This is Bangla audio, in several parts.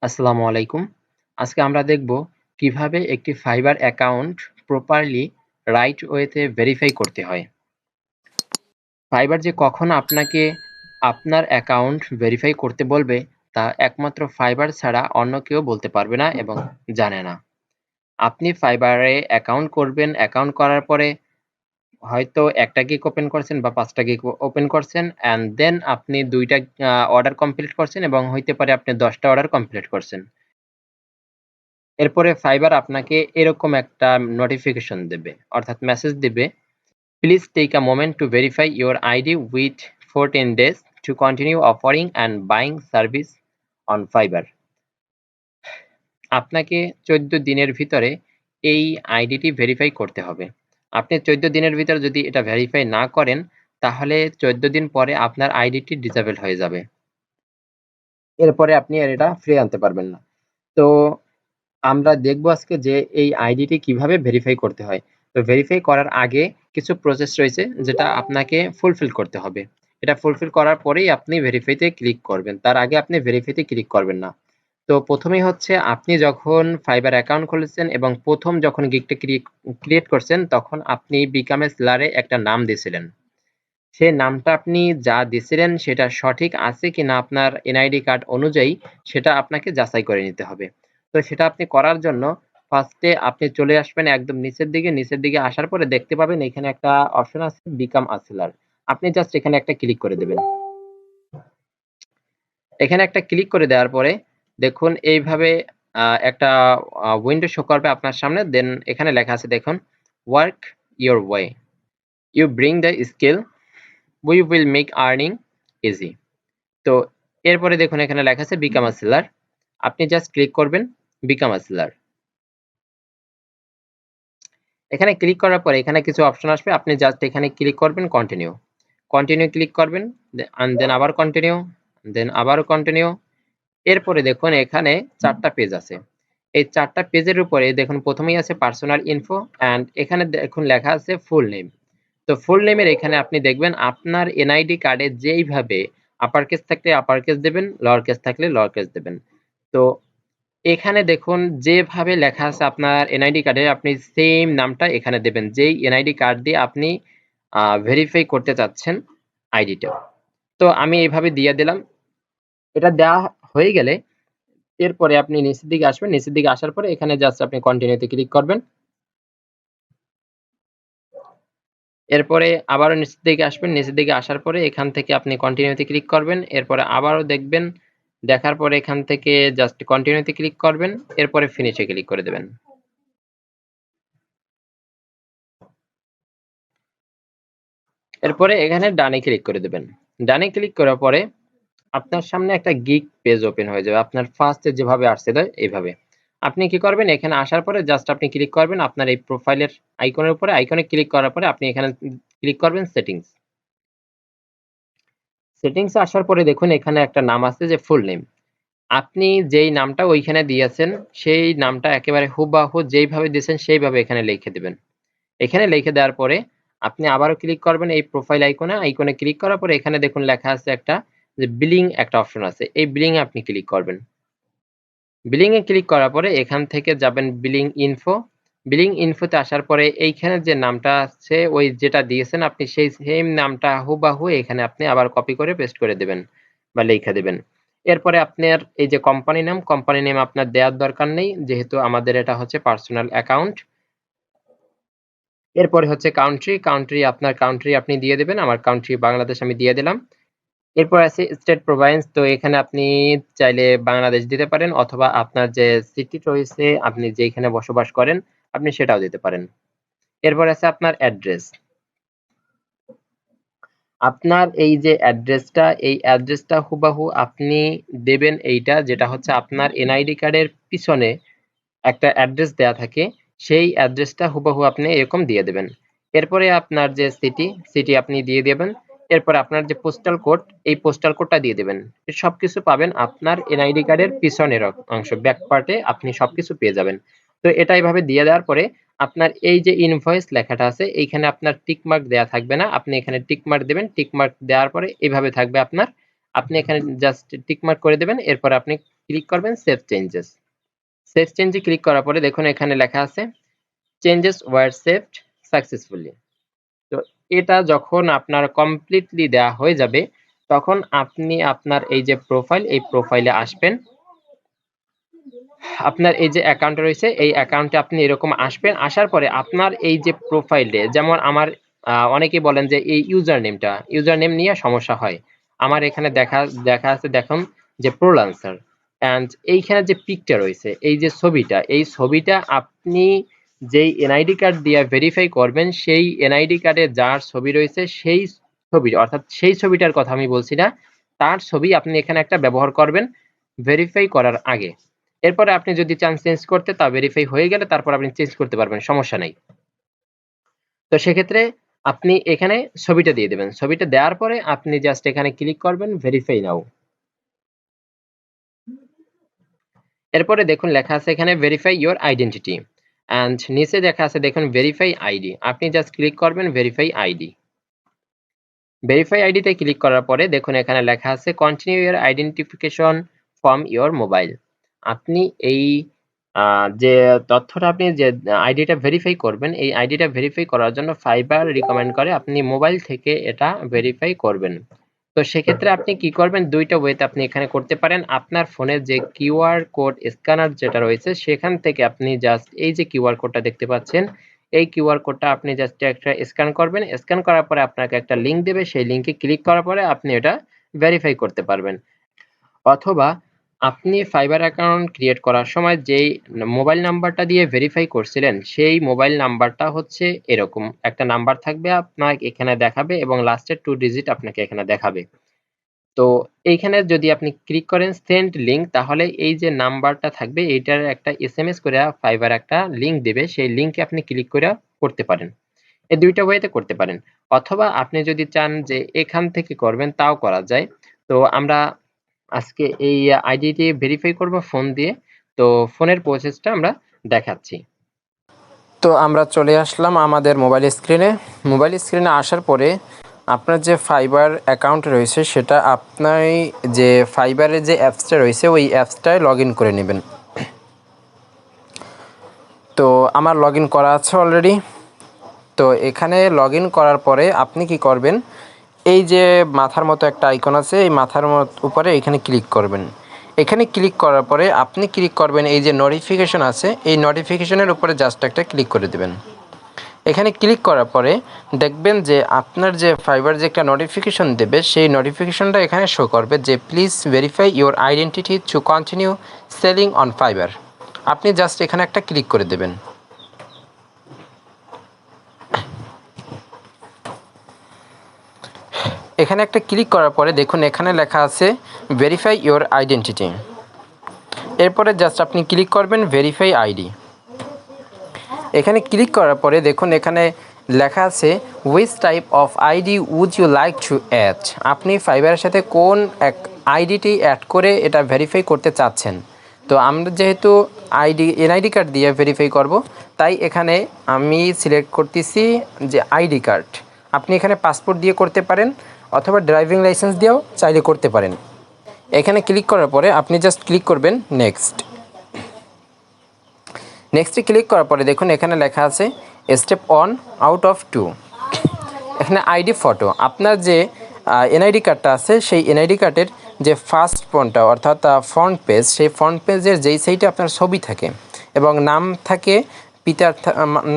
আসসালামু আলাইকুম। আজকে আমরা দেখব কিভাবে একটি ফাইবার অ্যাকাউন্ট প্রপারলি রাইট ওয়েতে ভেরিফাই করতে হয়। ফাইবার যে কখন আপনাকে আপনার অ্যাকাউন্ট ভেরিফাই করতে বলবে তা একমাত্র ফাইবার ছাড়া অন্য কেউ বলতে পারবে না এবং জানে না। আপনি ফাইবারে অ্যাকাউন্ট করবেন, অ্যাকাউন্ট করার পরে হয়তো ১ টা গিগ ওপেন করছেন বা ৫ টা গিগ ওপেন করছেন অ্যান্ড দেন আপনি ২ টা অর্ডার কমপ্লিট করছেন এবং হইতে পারে আপনি ১০ টা অর্ডার কমপ্লিট করছেন। এরপরে ফাইবার আপনাকে এরকম একটা নোটিফিকেশন দেবে অর্থাৎ মেসেজ দিবে, please take a moment to verify your ID with 14 days to continue offering and buying service on Fiverr. আপনাকে ১৪ দিনের ভিতরে এই আইডিটি ভেরিফাই করতে হবে। আপনি ১৪ দিনের ভিতরে যদি এটা ভেরিফাই না করেন তাহলে ১৪ দিন পরে আপনার আইডিটি ডিসেবল হয়ে যাবে। এরপরে আপনি আর এটা ফিরিয়ে আনতে পারবেন না। তো আমরা দেখব আজকে যে এই আইডিটি কিভাবে ভেরিফাই করতে হয়। তো ভেরিফাই করার আগে কিছু প্রসেস রয়েছে যেটা আপনাকে ফুলফিল করতে হবে। এটা ফুলফিল করার পরেই আপনি ভেরিফাইতে ক্লিক করবেন। তার আগে আপনি ভেরিফাইতে ক্লিক করবেন না। তো ১ম এই হচ্ছে আপনি যখন ফাইবার অ্যাকাউন্ট খুলেছেন এবং ১ম যখন গিগটা ক্রিয়েট করছেন তখন আপনি বিকাম এ সেলারে একটা নাম দিয়েছিলেন। সে নামটা আপনি যা দিছিলেন সেটা সঠিক আছে কিনা আপনার এনআইডি কার্ড অনুযায়ী সেটা আপনাকে যাচাই করে নিতে হবে। তো সেটা আপনি করার জন্য ফার্স্টে আপনি চলে আসবেন একদম নিচের দিকে আসার পরে দেখতে পাবেন এখানে একটা অপশন আছে বিকাম আ সেলার। আপনি জাস্ট এখানে একটা ক্লিক করে দেবেন। এখানে একটা ক্লিক করে দেওয়ার পরে দেখুন এইভাবে একটা উইন্ডো শো করবে আপনার সামনে। দেন এখানে লেখা আছে দেখুন, work your way. You bring the skill, we will make earning easy. তো এরপরে দেখুন এখানে লেখা আছে বিকাম আ সেলার। আপনি জাস্ট ক্লিক করবেন বিকাম আ সেলার। এখানে ক্লিক করার পরে এখানে কিছু অপশন আসবে। আপনি জাস্ট এখানে ক্লিক করবেন কন্টিনিউ। কন্টিনিউ ক্লিক করবেন দেন আবার কন্টিনিউ, দেন আবারও কন্টিনিউ। এরপরে দেখুন এখানে ৪ টা পেজ আছে। এই ৪ টা পেজের উপরে দেখুন ১ম এই আছে পার্সোনাল ইনফো অ্যান্ড এখানে দেখুন লেখা আছে ফুল নেম। তো ফুল নেমের এখানে আপনি দেখবেন আপনার এনআইডি কার্ডে যেইভাবে আপার কেস থাকলে আপার কেস দেবেন, লোয়ার কেস থাকলে লোয়ার কেস দেবেন। তো এখানে দেখুন যেভাবে লেখা আছে আপনার এনআইডি কার্ডে আপনি সেইম নামটা এখানে দেবেন। যেই এনআইডি কার্ড দিয়ে আপনি ভেরিফাই করতে চাচ্ছেন আইডিটা। তো আমি এইভাবে দিয়ে দিলাম। এটা দেওয়া হয়ে গেলে এরপরে আপনি নিচের দিকে আসবেন। নিচের দিকে আসার পরে এখানে জাস্ট আপনি কন্টিনিউ তে ক্লিক করবেন। এরপরে আবারও নিচের দিকে আসবেন। নিচের দিকে আসার পরে এখান থেকে আপনি কন্টিনিউ তে ক্লিক করবেন। এরপরে আবারও দেখবেন। দেখার পরে এখান থেকে জাস্ট কন্টিনিউ তে ক্লিক করবেন। এরপরে ফিনিশ এ ক্লিক করে দেবেন। এরপরে এখানে ডানে ক্লিক করে দেবেন। ডানে ক্লিক করার পরে আপনার সামনে একটা গিগ পেজ ওপেন হয়ে যাবে। আপনার ফার্স্ট এ যেভাবে আসছিল এইভাবে। আপনি কি করবেন এখানে আসার পরে জাস্ট আপনি ক্লিক করবেন আপনার এই প্রোফাইলের আইকনের উপরে। আইকনে ক্লিক করার পরে আপনি এখানে ক্লিক করবেন সেটিংস। সেটিংস এ আসার পরে দেখুন এখানে একটা নাম আছে যে ফুল নেম। আপনি যেই নামটা ওইখানে দিয়েছেন সেই নামটা একেবারে হুবাহু যেইভাবে দিয়েছেন সেইভাবে এখানে লিখে দিবেন। এখানে লিখে দেওয়ার পরে আপনি আবারও ক্লিক করবেন এই প্রোফাইল আইকনে। আইকনে ক্লিক করার পরে এখানে দেখুন লেখা আছে একটা যে বিলিং একটা অপশন আছে। এই বিলিং এ আপনি ক্লিক করবেন। বিলিং এ ক্লিক করার পরে এখান থেকে যাবেন বিলিং ইনফো। বিলিং ইনফোতে আসার পরে এইখানে যে নামটা আছে ওই যেটা দিয়েছেন আপনি সেই সেম নামটা হুবাহু এখানে আপনি আবার কপি করে পেস্ট করে দেবেন বা লিখে দেবেন। এরপরে আপনার এই যে কোম্পানি নেম আপনার দেওয়ার দরকার নেই যেহেতু আমাদের এটা হচ্ছে পার্সোনাল অ্যাকাউন্ট। এরপরে হচ্ছে কান্ট্রি আপনি দিয়ে দিবেন। আমার কান্ট্রি বাংলাদেশ আমি দিয়ে দিলাম। এরপর আছে স্টেট প্রভিন্স। তো এখানে আপনি চাইলে বাংলাদেশ দিতে পারেন অথবা আপনার যে সিটি রয়েছে আপনি যেখানে বসবাস করেন আপনি সেটাও দিতে পারেন। এরপর আছে আপনার অ্যাড্রেস। আপনার এই যে অ্যাড্রেসটা এই অ্যাড্রেসটা হুবাহু আপনি দেবেন এইটা যেটা হচ্ছে আপনার এনআইডি কার্ডের পিছনে একটা অ্যাড্রেস দেয়া থাকে। সেই অ্যাড্রেসটা হুবাহু আপনি এরকম দিয়ে দেবেন। এরপরে আপনার যে সিটি আপনি দিয়ে দিবেন। এরপরে আপনার যে পোস্টাল কোড এই পোস্টাল কোডটা দিয়ে দিবেন। সবকিছু পাবেন আপনার এনআইডি কার্ডের পিছনের অংশ ব্যাক পার্টে আপনি সবকিছু পেয়ে যাবেন। তো এটা এভাবে দিয়ে দেওয়ার পরে আপনার এই যে ইনভয়েস লেখাটা আছে এইখানে আপনার টিক মার্ক দেয়া থাকবে না। আপনি এখানে টিক মার্ক দিবেন। টিক মার্ক দেওয়ার পরে এভাবে থাকবে আপনার আপনি এখানে জাস্ট টিক মার্ক করে দেবেন। এরপর আপনি ক্লিক করবেন সেভ চেঞ্জেস। সেভ চেঞ্জে ক্লিক করার পরে দেখুন এখানে লেখা আছে চেঞ্জেস ওয়ার সেভড সাকসেসফুলি। তো এটা যখন আপনার কমপ্লিটলি দেওয়া হয়ে যাবে তখন আপনি আপনার এই যে প্রোফাইল, এই প্রোফাইলে আসবেন। আপনার এই যে অ্যাকাউন্ট রয়েছে এই অ্যাকাউন্টে আপনি এরকম আসবেন। আসার পরে আপনার এই যে প্রোফাইলে যেমন আমার অনেকেই বলেন যে এই ইউজার নেম নিয়ে সমস্যা হয়। আমার এখানে দেখা আছে দেখুন যে ফ্রিল্যান্সার অ্যান্ড এইখানে যে পিকটা রয়েছে এই যে ছবিটা, এই ছবিটা আপনি যেই এনআইডি কার্ড দিয়ে ভেরিফাই করবেন সেই এনআইডি কার্ডে যার ছবি রয়েছে সেই ছবি অর্থাৎ সেই ছবিটার কথা আমি বলছি না, তার ছবি আপনি এখানে একটা ব্যবহার করবেন ভেরিফাই করার আগে। এরপরে আপনি যদি চান চেঞ্জ করতে তা ভেরিফাই হয়ে গেলে তারপর আপনি চেঞ্জ করতে পারবেন, সমস্যা নেই। তো সেক্ষেত্রে আপনি এখানে ছবিটা দিয়ে দেবেন। ছবিটা দেওয়ার পরে আপনি জাস্ট এখানে ক্লিক করবেন ভেরিফাই নাও। এরপরে দেখুন লেখা আছে এখানে ভেরিফাই ইওর আইডেন্টিটি অ্যান্ড নিচে দেখা আছে দেখুন ভেরিফাই আইডি। আপনি জাস্ট ক্লিক করবেন ভেরিফাই আইডি। ভেরিফাই আইডিতে ক্লিক করার পরে দেখুন এখানে লেখা আছে continue your identification from your mobile. আপনি এই যে তথ্যটা আপনি যে আইডিটা ভেরিফাই করবেন এই আইডিটা ভেরিফাই করার জন্য ফাইবার রিকমেন্ড করে আপনি মোবাইল থেকে এটা ভেরিফাই করবেন। তো সেক্ষেত্রে আপনি কি করবেন, দুইটা ওয়েতে আপনি এখানে করতে পারেন। আপনার ফোনের যে কিউআর কোড স্ক্যানার যেটা রয়েছে সেখান থেকে আপনি জাস্ট এই যে কিউআর কোডটা দেখতে পাচ্ছেন এই কিউআর কোডটা আপনি জাস্ট একটা স্ক্যান করবেন। স্ক্যান করার পরে আপনাকে একটা লিঙ্ক দেবে, সেই লিঙ্কে ক্লিক করার পরে আপনি এটা ভেরিফাই করতে পারবেন। অথবা আপনি ফাইবার অ্যাকাউন্ট ক্রিয়েট করার সময় যেই মোবাইল নাম্বারটা দিয়ে ভেরিফাই করছিলেন সেই মোবাইল নাম্বারটা হচ্ছে এরকম একটা নাম্বার থাকবে আপনার এখানে দেখাবে এবং লাস্টের 2 ডিজিট আপনাকে এখানে দেখাবে। তো এইখানে যদি আপনি ক্লিক করেন সেন্ড লিঙ্ক তাহলে এই যে নাম্বারটা থাকবে এইটার একটা এসএমএস করে ফাইবার একটা লিঙ্ক দেবে, সেই লিঙ্কে আপনি ক্লিক করে করতে পারেন। এই দুইটা ওয়েতে করতে পারেন। অথবা আপনি যদি চান যে এখান থেকে করবেন তাও করা যায়। তো আমরা আজকে এই আইডিটি ভেরিফাই করব ফোন দিয়ে। তো ফোনের প্রসেসটা আমরা দেখাচ্ছি। তো আমরা চলে আসলাম আমাদের মোবাইল স্ক্রিনে। মোবাইল স্ক্রিনে আসার পরে আপনার যে ফাইবার অ্যাকাউন্ট রয়েছে সেটা আপনার যে ফাইবারের যে অ্যাপসটা রয়েছে ওই অ্যাপসটায় লগ ইন করে নেবেন। তো আমার লগ ইন করা আছে অলরেডি। তো এখানে লগ ইন করার পরে আপনি কি করবেন, এই যে মাথার মতো একটা আইকন আছে এই মাথার উপরে এখানে ক্লিক করবেন। এখানে ক্লিক করার পরে আপনি ক্লিক করবেন এই যে নোটিফিকেশন আছে এই নোটিফিকেশনের উপরে জাস্ট একটা ক্লিক করে দেবেন। এখানে ক্লিক করার পরে দেখবেন যে আপনার যে ফাইবার যে একটা নোটিফিকেশন দেবে সেই নোটিফিকেশনটা এখানে শো করবে যে please verify your identity to continue selling on fibre. আপনি জাস্ট এখানে একটা ক্লিক করে দেবেন। এখানে একটা ক্লিক করার পরে দেখুন এখানে লেখা আছে ভেরিফাই ইওর আইডেন্টিটি। এরপরে জাস্ট আপনি ক্লিক করবেন ভেরিফাই আইডি। এখানে ক্লিক করার পরে দেখুন এখানে লেখা আছে which type of ID would you like to add. আপনি ফাইবারের সাথে কোন এক আইডিটি অ্যাড করে এটা ভেরিফাই করতে চাচ্ছেন। তো আমরা যেহেতু এনআইডি কার্ড দিয়ে ভেরিফাই করব তাই এখানে আমি সিলেক্ট করতেছি যে আইডি কার্ড। আপনি এখানে পাসপোর্ট দিয়ে করতে পারেন অথবা ড্রাইভিং লাইসেন্স দিয়েও চাইলে করতে পারেন। এখানে ক্লিক করার পরে আপনি জাস্ট ক্লিক করবেন নেক্সট। নেক্সটে ক্লিক করার পরে দেখুন এখানে লেখা আছে স্টেপ 1 আউট অফ 2। এখানে আইডি ফটো, আপনার যে এনআইডি কার্ডটা আছে সেই এনআইডি কার্ডের যে ফার্স্ট ফ্রন্টটা অর্থাৎ ফ্রন্ট পেজ, সেই ফ্রন্ট পেজের যেই সাইডে আপনার ছবি থাকে এবং নাম থাকে, পিতার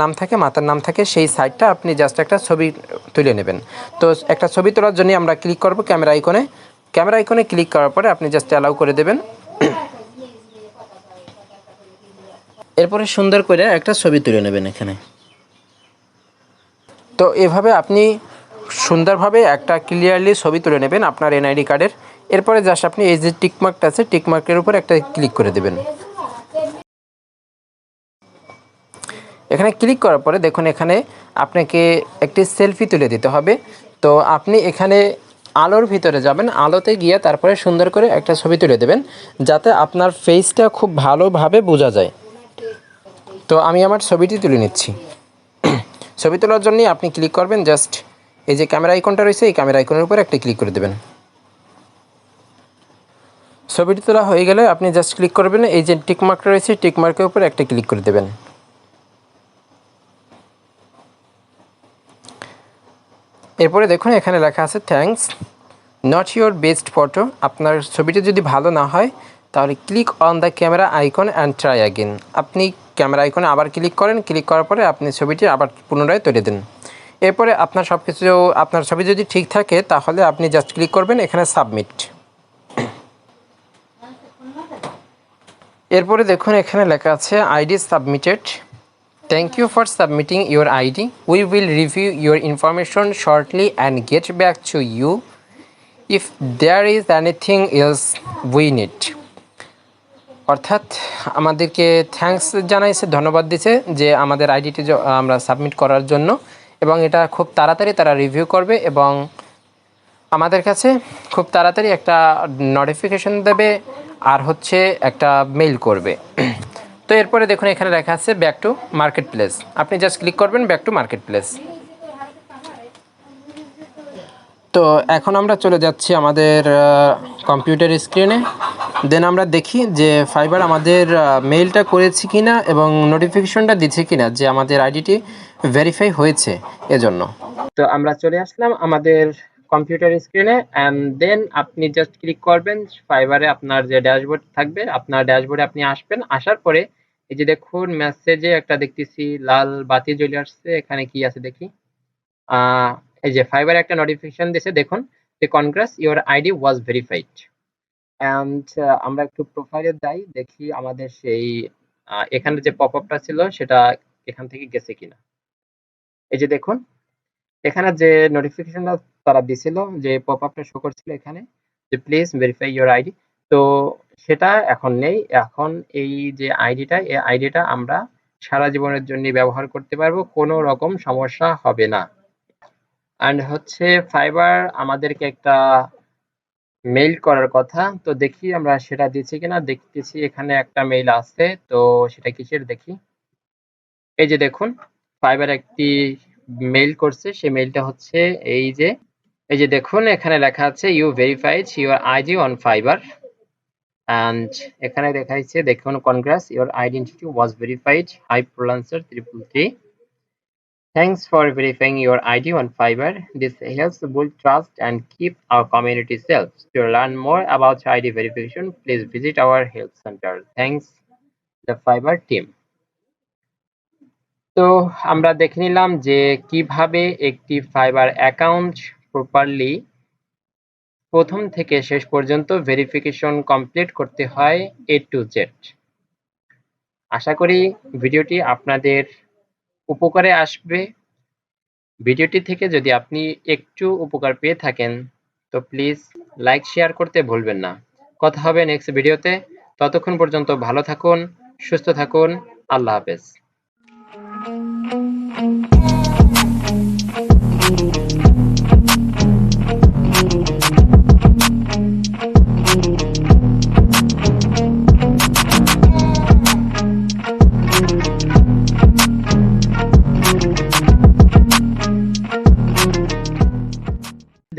নাম থাকে, মাতার নাম থাকে, সেই সাইডটা আপনি জাস্ট একটা ছবি তুলে নেবেন। তো একটা ছবি তোলার জন্য আমরা ক্লিক করব ক্যামেরা আইকনে। ক্যামেরা আইকনে ক্লিক করার পরে আপনি জাস্ট অ্যালাউ করে দেবেন। এরপরে সুন্দর করে একটা ছবি তুলে নেবেন এখানে। তো এভাবে আপনি সুন্দরভাবে একটা ক্লিয়ারলি ছবি তুলে নেবেন আপনার এনআইডি কার্ডের। এরপরে জাস্ট আপনি এই যে টিকমার্কটা আছে টিকমার্কের উপর একটা ক্লিক করে দেবেন। এখানে ক্লিক করার পরে দেখুন এখানে আপনাকে একটি সেলফি তুলে দিতে হবে। তো আপনি এখানে আলোর ভিতরে যাবেন, আলোতে গিয়ে তারপরে সুন্দর করে একটা ছবি তুলে দেবেন যাতে আপনার ফেসটা খুব ভালোভাবে বোঝা যায়। তো আমি আমার ছবিটি তুলে নিচ্ছি। ছবি তোলার জন্য আপনি ক্লিক করবেন জাস্ট এই যে ক্যামেরা আইকনটা রয়েছে এই ক্যামেরা আইকনের উপর একটা ক্লিক করে দেবেন। ছবিটি তোলা হয়ে গেলে আপনি জাস্ট ক্লিক করবেন, এই যে টিক মার্ক রয়েছে টিক মার্কের উপর একটা ক্লিক করে দেবেন। এরপরে দেখুন এখানে লেখা আছে thanks not your best photo. আপনার ছবিটি যদি ভালো না হয় তাহলে click on the camera icon and try again. আপনি ক্যামেরা আইকনে আবার ক্লিক করেন, ক্লিক করার পরে আপনি ছবিটি আবার পুনরায় তুলে দেন। এরপরে আপনার সব কিছু, আপনার ছবি যদি ঠিক থাকে তাহলে আপনি জাস্ট ক্লিক করবেন এখানে সাবমিট। এরপরে দেখুন এখানে লেখা আছে ID submitted. Thank you for submitting your ID, we will review your information shortly and get back to you if there is anything else we need. অর্থাৎ আমাদেরকে থ্যাঙ্কস জানাইছে, ধন্যবাদ দিছে যে আমাদের আইডিটি আমরা সাবমিট করার জন্য, এবং এটা খুব তাড়াতাড়ি তারা রিভিউ করবে এবং আমাদের কাছে খুব তাড়াতাড়ি একটা নোটিফিকেশন দেবে আর হচ্ছে একটা মেইল করবে। তো এরপরে দেখুন এখানে লেখা আছে ব্যাক টু মার্কেট প্লেস। আপনি জাস্ট ক্লিক করবেন ব্যাক টু মার্কেট প্লেস। তো এখন আমরা চলে যাচ্ছি আমাদের কম্পিউটার স্ক্রিনে। দেন আমরা দেখি যে ফাইবার আমাদের মেইলটা করেছি কিনা এবং নোটিফিকেশনটা দিচ্ছে কিনা যে আমাদের আইডিটি ভেরিফাই হয়েছে এজন্য। তো আমরা চলে আসলাম আমাদের কম্পিউটার স্ক্রিনে, অ্যান্ড দেন আপনি জাস্ট ক্লিক করবেন ফাইবারে। আপনার যে ড্যাশবোর্ড থাকবে, আপনার ড্যাশবোর্ডে আপনি আসবেন। আসার পরে এই যে দেখুন মেসেজে একটা দেখতেছি লাল বাতি জ্বলে আসছে। এখানে কি আছে দেখি। এই যে ফাইবার একটা নোটিফিকেশন দিয়েছে, দেখুন যে congrats your ID was verified. And আমরা একটু প্রোফাইলে যাই, দেখি আমাদের সেই এখানে যে পপ আপটা ছিল সেটা এখান থেকে গেছে কিনা। এই যে দেখুন এখানে যে নোটিফিকেশনটা তারা দিছিল, যে পপ আপটা শো করছিল এখানে যে প্লিজ ভেরিফাই ইওর আইডি, তো সেটা এখন নেই। এখন এই যে আইডিটা, এই আইডিটা আমরা সারা জীবনের জন্য ব্যবহার করতে পারবো, কোনো রকম সমস্যা হবে না। অ্যান্ড হচ্ছে ফাইবার আমাদেরকে একটা মেইল করার কথা, তো দেখি আমরা সেটা দিচ্ছি কিনা। দেখতেছি এখানে একটা মেইল আছে, তো সেটা কিসের দেখি। এই যে দেখুন ফাইবার একটি মেইল করছে, সেই মেইলটা হচ্ছে এই যে দেখুন এখানে লেখা আছে you verified your ID on Fiverr, and এখানে দেখাইছে দেখুন congrats your identity was verified, hi freelancer 333, thanks for verifying your ID on Fiverr. This helps build trust and keep our community safe. To learn more about ID verification, please visit our help center. Thanks, the Fiverr team. তো আমরা দেখে নিলাম যে কিভাবে একটি ফাইবার অ্যাকাউন্ট প্রপারলি প্রথম থেকে শেষ পর্যন্ত ভেরিফিকেশন কমপ্লিট করতে হয় A to Z। আশা করি ভিডিওটি আপনাদের উপকারে আসবে। ভিডিওটি থেকে যদি আপনি একটু উপকার পেয়ে থাকেন তো প্লিজ লাইক শেয়ার করতে ভুলবেন না। কথা হবে নেক্সট ভিডিওতে। ততক্ষণ পর্যন্ত ভালো থাকুন, সুস্থ থাকুন। আল্লাহ হাফেজ।